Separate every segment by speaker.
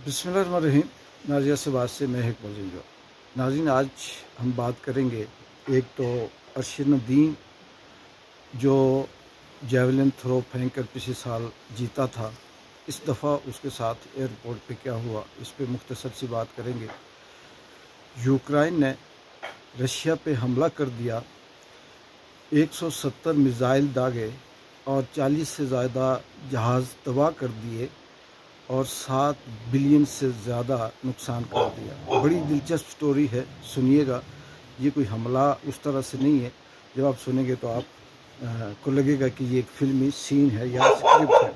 Speaker 1: बिस्मिल्लाहिर्रहमानिर्रहीम। नाजिया से बात से मैं एक मौजूद। नाज़रीन, आज हम बात करेंगे एक तो अर्शदुद्दीन जो जेवलिन थ्रो फेंक कर पिछले साल जीता था, इस दफ़ा उसके साथ एयरपोर्ट पे क्या हुआ, इस पे मुख्तसर सी बात करेंगे। यूक्रेन ने रशिया पे हमला कर दिया, 170 मिज़ाइल दागे और 40 से ज़्यादा जहाज़ तबाह कर दिए और 7 बिलियन से ज़्यादा नुकसान कर दिया। बड़ी दिलचस्प स्टोरी है, सुनिएगा। ये कोई हमला उस तरह से नहीं है, जब आप सुनेंगे तो आप को लगेगा कि ये एक फिल्मी सीन है या स्क्रिप्ट है।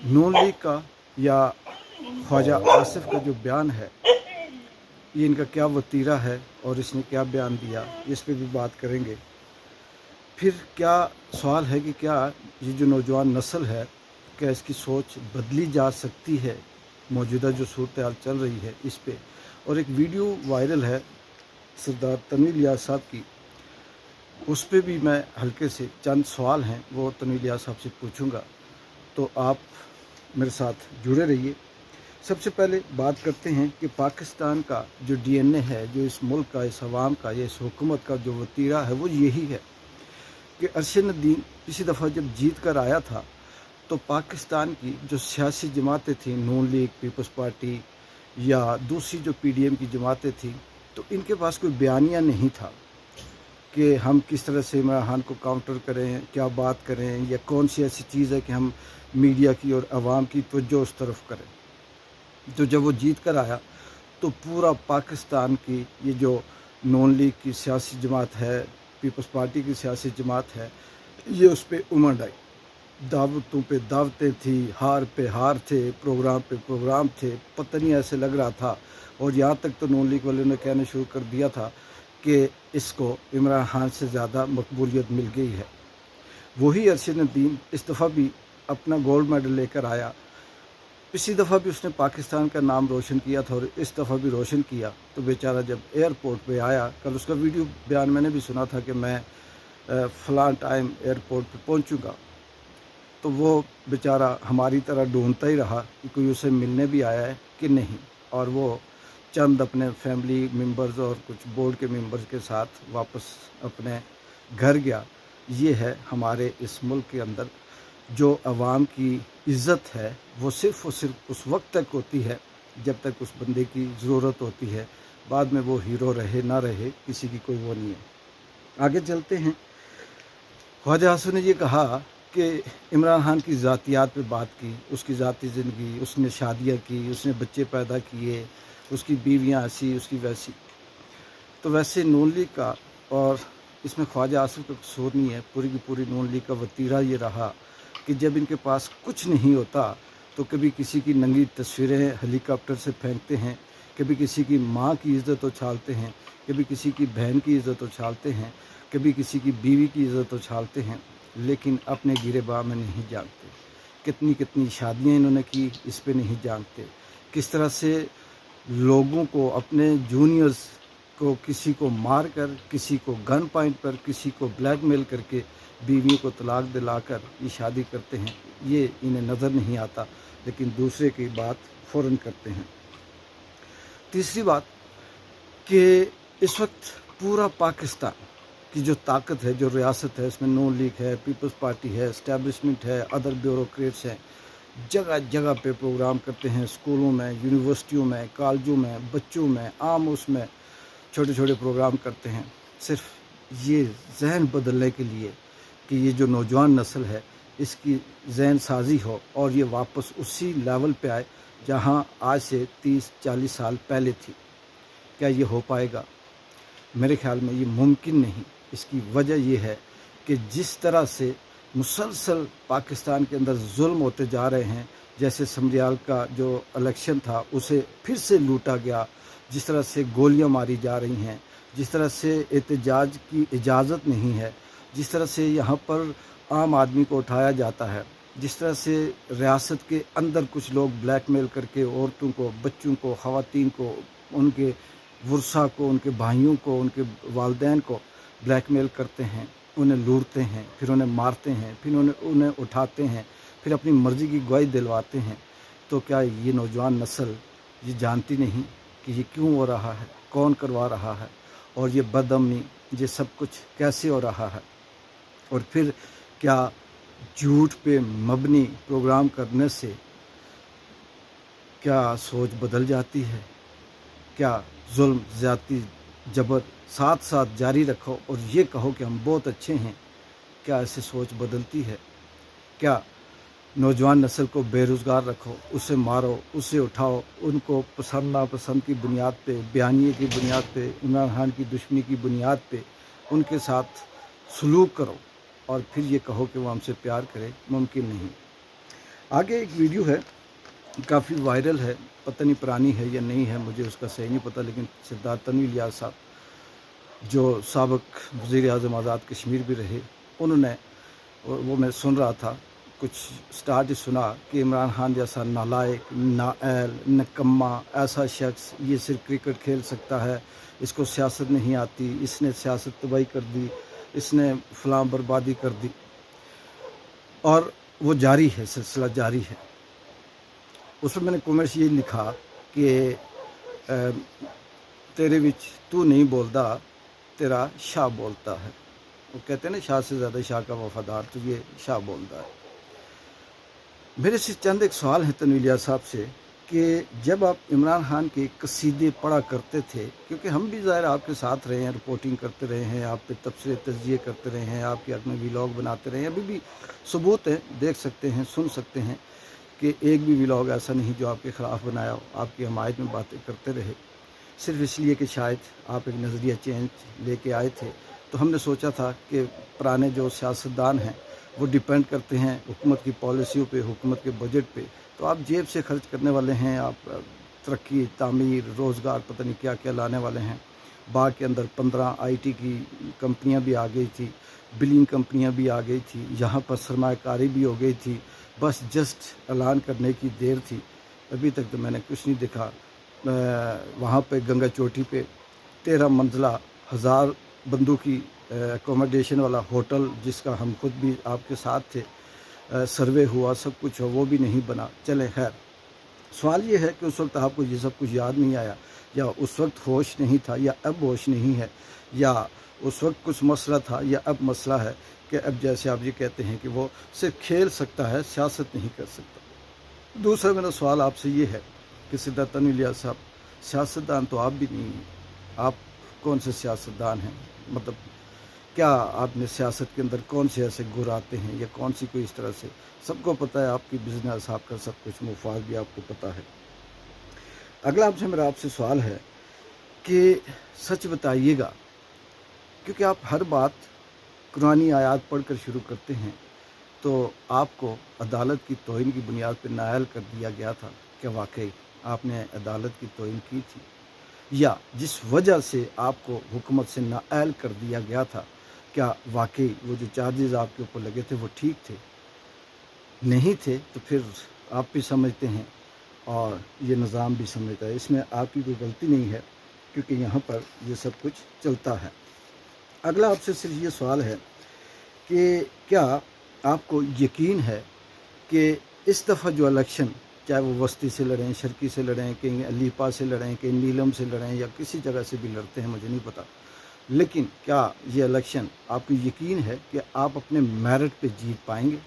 Speaker 1: नून लीग का या ख्वाजा आसिफ का जो बयान है, ये इनका क्या वतीरा है और इसने क्या बयान दिया, इस पे भी बात करेंगे। फिर क्या सवाल है कि क्या ये जो नौजवान नस्ल है, क्या इसकी सोच बदली जा सकती है मौजूदा जो सूरत हाल चल रही है इस पे। और एक वीडियो वायरल है सरदार तनवीर इलियास साहब की, उस पे भी मैं हल्के से चंद सवाल हैं वो तनवीर इलियास साहब से पूछूंगा, तो आप मेरे साथ जुड़े रहिए। सबसे पहले बात करते हैं कि पाकिस्तान का जो DNA है, जो इस मुल्क का, इस अवाम का, या इस हुकूमत का जो वतीरा है, वो यही है कि अर्शदुद्दीन पिछली दफ़ा जब जीत कर आया था तो पाकिस्तान की जो सियासी जमातें थीं, नून लीग, पीपल्स पार्टी या दूसरी जो PDM की जमातें थीं, तो इनके पास कोई बयानिया नहीं था कि हम किस तरह से इमरान खान को काउंटर करें, क्या बात करें, या कौन सी ऐसी चीज़ है कि हम मीडिया की और आवाम की तवज्जो उस तरफ करें। तो जब वो जीत कर आया तो पूरा पाकिस्तान की ये जो नून लीग की सियासी जमात है, पीपल्स पार्टी की सियासी जमात है, ये उस पर उमड़ आई। दावतों पे दावतें थी, हार पे हार थे, प्रोग्राम पे प्रोग्राम थे, पता नहीं ऐसे लग रहा था। और यहाँ तक तो नून लीग वालों ने कहना शुरू कर दिया था कि इसको इमरान खान से ज़्यादा मकबूलियत मिल गई है। वही अर्शदुद्दीन इस दफ़ा भी अपना गोल्ड मेडल लेकर आया। पिछली दफ़ा भी उसने पाकिस्तान का नाम रोशन किया था और इस दफ़ा भी रोशन किया। तो बेचारा जब एयरपोर्ट पे आया, कल उसका वीडियो बयान मैंने भी सुना था कि मैं फ़लाँ टाइम एयरपोर्ट पे पहुंचूंगा, तो वो बेचारा हमारी तरह ढूंढता ही रहा कि कोई उसे मिलने भी आया है कि नहीं। और वो चंद अपने फैमिली मेंबर्स और कुछ बोर्ड के मेंबर्स के साथ वापस अपने घर गया। ये है हमारे इस मुल्क के अंदर जो अवाम की इज़्ज़त है, वो सिर्फ़ और सिर्फ उस वक्त तक होती है जब तक उस बंदे की ज़रूरत होती है। बाद में वो हीरो रहे ना रहे, किसी की कोई वो नहीं है। आगे चलते हैं। ख्वाजा आसिफ ने ये कहा कि इमरान खान की ज़ातियात पे बात की, उसकी ज़ाती ज़िंदगी, उसने शादियाँ की, उसने बच्चे पैदा किए, उसकी बीवियाँ ऐसी, उसकी वैसी। तो वैसे नून लीग का, और इसमें ख्वाजा आसिफ का कसूर नहीं है, पूरी की पूरी नून लीग का वतीरा ये रहा कि जब इनके पास कुछ नहीं होता तो कभी किसी की नंगी तस्वीरें हेलीकॉप्टर से फेंकते हैं, कभी किसी की माँ की इज़्ज़त उछालते हैं, कभी किसी की बहन की इज़्ज़त उछालते हैं, कभी किसी की बीवी की इज़्ज़त उछालते हैं, लेकिन अपने गिरेबां में नहीं जानते। कितनी कितनी शादियाँ इन्होंने की, इस पे नहीं जानते। किस तरह से लोगों को, अपने जूनियर्स को, किसी को मार कर, किसी को गन पॉइंट पर, किसी को ब्लैकमेल करके बीवियों को तलाक दिलाकर ये शादी करते हैं, ये इन्हें नज़र नहीं आता, लेकिन दूसरे की बात फ़ौरन करते हैं। तीसरी बात कि इस वक्त पूरा पाकिस्तान की जो ताकत है, जो रियासत है, इसमें नून लीग है, पीपल्स पार्टी है, इस्टेब्लिशमेंट है, अदर ब्यूरोक्रेट्स हैं, जगह जगह पे प्रोग्राम करते हैं, स्कूलों में, यूनिवर्सिटियों में, कॉलेजों में, बच्चों में, आम उसमें छोटे छोटे प्रोग्राम करते हैं, सिर्फ ये जहन बदलने के लिए कि ये जो नौजवान नस्ल है इसकी जहन साजी हो और ये वापस उसी लेवल पे आए जहाँ आज से 30-40 साल पहले थी। क्या ये हो पाएगा? मेरे ख्याल में ये मुमकिन नहीं। इसकी वजह ये है कि जिस तरह से मुसलसल पाकिस्तान के अंदर जुल्म होते जा रहे हैं, जैसे समरियाल का जो इलेक्शन था उसे फिर से लूटा गया, जिस तरह से गोलियां मारी जा रही हैं, जिस तरह से एहतजाज की इजाज़त नहीं है, जिस तरह से यहाँ पर आम आदमी को उठाया जाता है, जिस तरह से रियासत के अंदर कुछ लोग ब्लैकमेल करके औरतों को, बच्चों को, ख़वातीन को, उनके वर्सा को, उनके भाइयों को, उनके वालिदैन को ब्लैकमेल करते हैं, उन्हें लूटते हैं, फिर उन्हें मारते हैं, फिर उन्हें उठाते हैं, फिर अपनी मर्ज़ी की गवाही दिलवाते हैं। तो क्या ये नौजवान नस्ल ये जानती नहीं कि ये क्यों हो रहा है, कौन करवा रहा है, और ये बदअमनी, ये सब कुछ कैसे हो रहा है। और फिर क्या झूठ पे मबनी प्रोग्राम करने से क्या सोच बदल जाती है? क्या जुल्म, ज़्यादती, जबर साथ साथ जारी रखो और ये कहो कि हम बहुत अच्छे हैं, क्या ऐसे सोच बदलती है? क्या नौजवान नस्ल को बेरोज़गार रखो, उसे मारो, उसे उठाओ, उनको पसंद नापसंद की बुनियाद पे, बयानिए की बुनियाद पे, इमरान खान की दुश्मनी की बुनियाद पे उनके साथ सलूक करो और फिर ये कहो कि वो हमसे प्यार करे? मुमकिन नहीं। आगे एक वीडियो है, काफ़ी वायरल है, पता नहीं पुरानी है या नहीं है, मुझे उसका सही नहीं पता, लेकिन सरदार तनवीर इलियास साहब जो साबिक़ वज़ीर-ए-आज़म आज़ाद कश्मीर भी रहे, उन्होंने, वो मैं सुन रहा था, कुछ स्टार्ट ही सुना कि इमरान खान जैसा नालायक, नाअहल, निकम्मा ऐसा शख्स ये सिर्फ क्रिकेट खेल सकता है, इसको सियासत नहीं आती, इसने सियासत तबाही कर दी, इसने फलां बर्बादी कर दी। और वो जारी है, सिलसिला जारी है। उसमें मैंने कमेंट्स ये लिखा कि तेरे विच तू नहीं बोलता, तेरा शाह बोलता है। वो कहते हैं ना, शाह से ज़्यादा शाह का वफादार, तो ये शाह बोलता है। मेरे से चंद एक सवाल है तनवीर इलियास साहब से कि जब आप इमरान खान के कसीदे पढ़ा करते थे, क्योंकि हम भी ज़ाहिर आपके साथ रहे हैं, रिपोर्टिंग करते रहे हैं, आप पे तबसरे तज्जिए करते रहे हैं, आपके हक़ में व्लॉग बनाते रहे हैं, अभी भी सबूत है, देख सकते हैं, सुन सकते हैं कि एक भी व्लॉग ऐसा नहीं जो आपके ख़िलाफ़ बनाया हो, आपकी हमायत में बातें करते रहे। सिर्फ इसलिए कि शायद आप एक नज़रिया चेंज लेके आए थे, तो हमने सोचा था कि पुराने जो सियासतदान हैं वो डिपेंड करते हैं हुकूमत की पॉलिसियों पे, हुकूमत के बजट पे, तो आप जेब से खर्च करने वाले हैं, आप तरक्की, तामीर, रोज़गार, पता नहीं क्या क्या लाने वाले हैं। बाग के अंदर 15 IT की कंपनियां भी आ गई थी, बिलिंग कंपनियां भी आ गई थी, यहाँ पर सरमायाकारी भी हो गई थी, बस जस्ट ऐलान करने की देर थी। अभी तक तो मैंने कुछ नहीं देखा। वहाँ पे गंगा चोटी पे 13 मंजिला 1000 बंदों की एकोमोडेशन वाला होटल, जिसका हम खुद भी आपके साथ थे, सर्वे हुआ, सब कुछ हो, वो भी नहीं बना। चले खैर, सवाल ये है कि उस वक्त आपको ये सब कुछ याद नहीं आया, या उस वक्त होश नहीं था, या अब होश नहीं है, या उस वक्त कुछ मसला था, या अब मसला है कि अब जैसे आप ये कहते हैं कि वो सिर्फ खेल सकता है, सियासत नहीं कर सकता। दूसरा मेरा सवाल आपसे ये है कि सरदार तनवीर इलियास साहब, सियासतदान तो आप भी नहीं हैं, आप कौन से सियासतदान हैं? मतलब क्या आपने सियासत के अंदर कौन से ऐसे गुर आते हैं, या कौन सी कोई इस तरह से, सबको पता है आपकी बिजनेस, आपका सब कुछ, मुफाद भी आपको पता है। अगला मेरा आपसे सवाल है कि सच बताइएगा, क्योंकि आप हर बात कुरानी आयात पढ़कर शुरू करते हैं, तो आपको अदालत की तौहीन की बुनियाद पर नाअहल कर दिया गया था, क्या वाकई आपने अदालत की तौहीन की थी? या जिस वजह से आपको हुकूमत से नाअहल कर दिया गया था, क्या वाकई वो जो चार्जेस आपके ऊपर लगे थे वो ठीक थे? नहीं थे तो फिर आप भी समझते हैं और ये निज़ाम भी समझता है, इसमें आपकी कोई गलती नहीं है, क्योंकि यहाँ पर ये सब कुछ चलता है। अगला आपसे सिर्फ ये सवाल है कि क्या आपको यकीन है कि इस दफ़ा जो इलेक्शन, चाहे वो वस्ती से लड़ें, शर्की से लड़ें, कहीं अलीपा से लड़ें, कहीं नीलम से लड़ें, या किसी जगह से भी लड़ते हैं, मुझे नहीं पता, लेकिन क्या ये इलेक्शन आपको यकीन है कि आप अपने मेरिट पे जीत पाएंगे,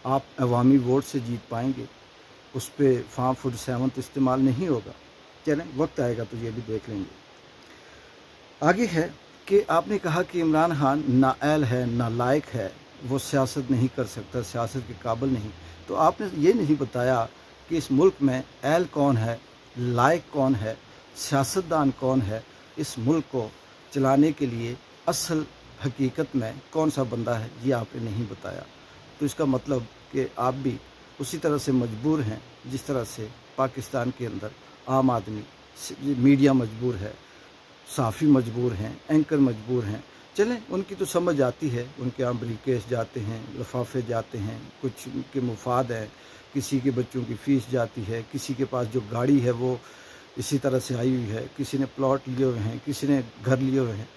Speaker 1: आप अवामी वोट से जीत पाएंगे, उस पर फार्म 47 इस्तेमाल नहीं होगा? चलें, वक्त आएगा तो ये भी देख लेंगे। आगे है कि आपने कहा कि इमरान खान नाअहल है, नालायक है, वो सियासत नहीं कर सकता, सियासत के काबिल नहीं। तो आपने ये नहीं बताया कि इस मुल्क में अहल कौन है, लायक कौन है, सियासतदान कौन है, इस मुल्क को चलाने के लिए असल हकीकत में कौन सा बंदा है, ये आपने नहीं बताया। तो इसका मतलब कि आप भी उसी तरह से मजबूर हैं जिस तरह से पाकिस्तान के अंदर आम आदमी, मीडिया मजबूर है, सहाफ़ी मजबूर हैं, एंकर मजबूर हैं। चलें, उनकी तो समझ आती है, उनके यहाँ ब्रीफकेस जाते हैं, लिफाफे जाते हैं, कुछ के मुफाद हैं, किसी के बच्चों की फ़ीस जाती है, किसी के पास जो गाड़ी है वो इसी तरह से आई हुई है, किसी ने प्लॉट लिए हुए हैं, किसी ने घर लिए हुए हैं।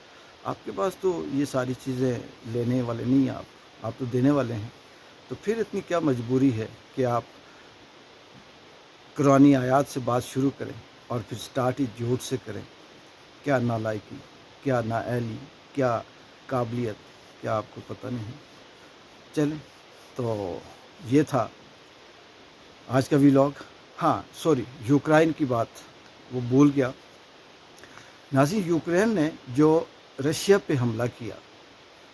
Speaker 1: आपके पास तो ये सारी चीज़ें लेने वाले नहीं हैं, आप तो देने वाले हैं। तो फिर इतनी क्या मजबूरी है कि आप कुरानी आयात से बात शुरू करें और फिर स्टार्ट ही झूठ से करें। क्या नालायकी, क्या नाअहली, क्या काबिलियत, क्या आपको पता नहीं। चलें, तो ये था आज का व्लॉग। हाँ सॉरी, यूक्रेन की बात वो भूल गया। नाज़रीन, यूक्रेन ने जो रशिया पे हमला किया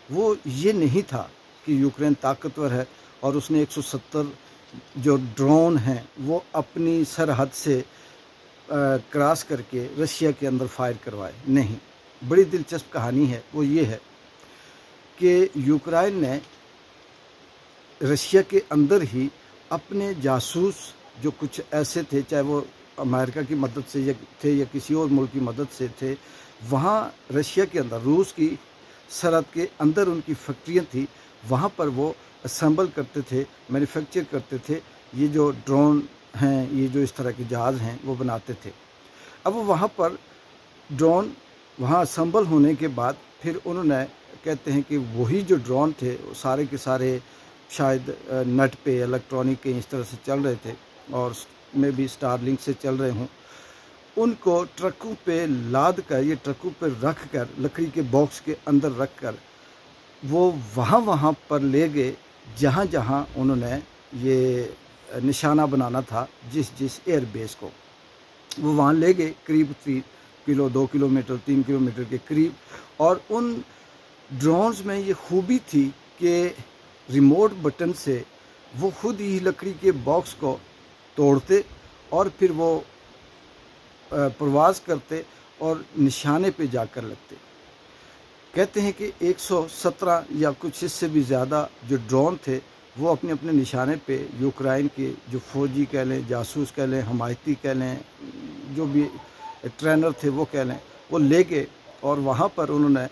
Speaker 1: वो ये नहीं था कि यूक्रेन ताकतवर है और उसने 170 जो ड्रोन हैं वो अपनी सरहद से क्रॉस करके रशिया के अंदर फायर करवाए। नहीं, बड़ी दिलचस्प कहानी है। वो ये है कि यूक्रेन ने रशिया के अंदर ही अपने जासूस जो कुछ ऐसे थे, चाहे वो अमेरिका की मदद से थे या किसी और मुल्क की मदद से थे, वहाँ रशिया के अंदर रूस की सरहद के अंदर उनकी फैक्ट्रियाँ थी। वहाँ पर वो असेंबल करते थे, मैन्युफैक्चर करते थे। ये जो ड्रोन हैं, ये जो इस तरह के जहाज़ हैं वो बनाते थे। अब वहाँ पर ड्रोन वहाँ असेंबल होने के बाद फिर उन्होंने, कहते हैं कि वही जो ड्रोन थे वो सारे के सारे शायद नेट पे इलेक्ट्रॉनिक के इस तरह से चल रहे थे और में भी स्टारलिंक से चल रहे हों। उनको ट्रकों पे लाद कर, ये ट्रकों पे रख कर, लकड़ी के बॉक्स के अंदर रख कर वो वहाँ पर ले गए जहाँ जहाँ उन्होंने ये निशाना बनाना था, जिस एयर बेस को वो वहाँ ले गए, करीब 3 किलो 2 किलोमीटर 3 किलोमीटर के करीब। और उन ड्रोन्स में ये खूबी थी कि रिमोट बटन से वो खुद ही लकड़ी के बॉक्स को तोड़ते और फिर वो प्रवास करते और निशाने पे जाकर लगते। कहते हैं कि 117 या कुछ इससे भी ज़्यादा जो ड्रोन थे वो अपने अपने निशाने पे यूक्रेन के जो फौजी कह लें, जासूस कह लें, हमायती कह लें, जो भी ट्रेनर थे वो कह लें, वो ले गए और वहाँ पर उन्होंने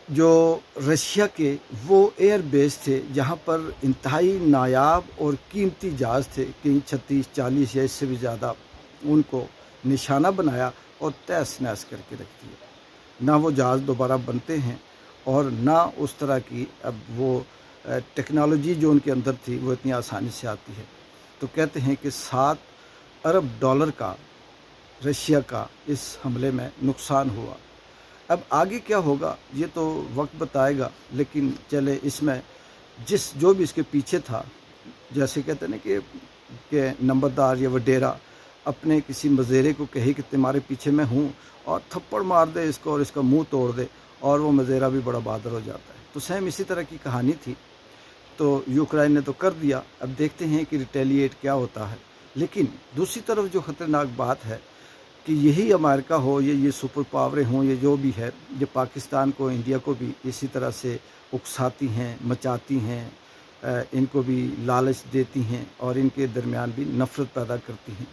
Speaker 1: जो रशिया के वो एयर बेस थे जहाँ पर इंतहाई नायाब और कीमती जहाज़ थे, कहीं 36-40 या इससे भी ज़्यादा, उनको निशाना बनाया और तहस नहस करके रख दिया। ना वो जहाज़ दोबारा बनते हैं और ना उस तरह की अब वो टेक्नोलॉजी जो उनके अंदर थी वो इतनी आसानी से आती है। तो कहते हैं कि 7 अरब डॉलर का रशिया का इस हमले में नुकसान हुआ। अब आगे क्या होगा ये तो वक्त बताएगा, लेकिन चले इसमें जो भी इसके पीछे था, जैसे कहते हैं ना कि नंबरदार या वडेरा अपने किसी मज़ेरे को कहे कि तुम्हारे पीछे मैं हूँ और थप्पड़ मार दे इसको और इसका मुंह तोड़ दे, और वो मज़ेरा भी बड़ा बहादुर हो जाता है। तो सेम इसी तरह की कहानी थी। तो यूक्रेन ने तो कर दिया, अब देखते हैं कि रिटेलिएट क्या होता है। लेकिन दूसरी तरफ जो ख़तरनाक बात है कि यही अमेरिका हो, ये सुपर पावरें हों, ये जो भी है, ये पाकिस्तान को, इंडिया को भी इसी तरह से उकसाती हैं, मचाती हैं, इनको भी लालच देती हैं और इनके दरमियान भी नफ़रत पैदा करती हैं।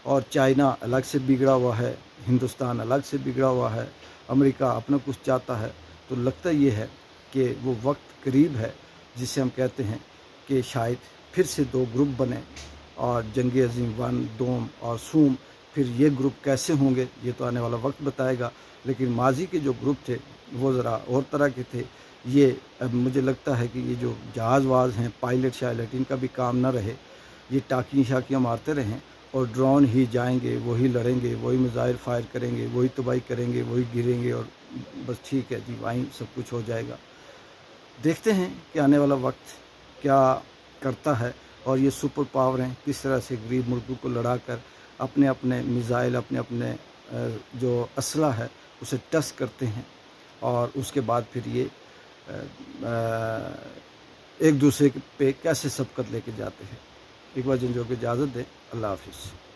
Speaker 1: और चाइना अलग से बिगड़ा हुआ है, हिंदुस्तान अलग से बिगड़ा हुआ है, अमेरिका अपना कुछ चाहता है। तो लगता ये है कि वो वक्त करीब है जिसे हम कहते हैं कि शायद फिर से 2 ग्रुप बने और जंग अज़ीम 1, 2 और सूम, फिर ये ग्रुप कैसे होंगे ये तो आने वाला वक्त बताएगा। लेकिन माजी के जो ग्रुप थे वो ज़रा और तरह के थे। ये अब मुझे लगता है कि ये जो जहाज़ वाज हैं, पायलट शायलट, इनका भी काम ना रहे, ये टाँकियाँ शाकियाँ मारते रहें और ड्रोन ही जाएंगे, वही लड़ेंगे, वही मिसाइल फायर करेंगे, वही तबाही करेंगे, वही गिरेंगे और बस ठीक है जी, वहीं सब कुछ हो जाएगा। देखते हैं कि आने वाला वक्त क्या करता है और ये सुपर पावरें किस तरह से गरीब मुल्कों को लड़ा कर अपने अपने मिसाइल, अपने अपने जो असला है उसे टस करते हैं और उसके बाद फिर ये एक दूसरे पे कैसे सबकत लेके जाते हैं। एक बार जिन जो कि इजाज़त दें, अल्लाह हाफिज़।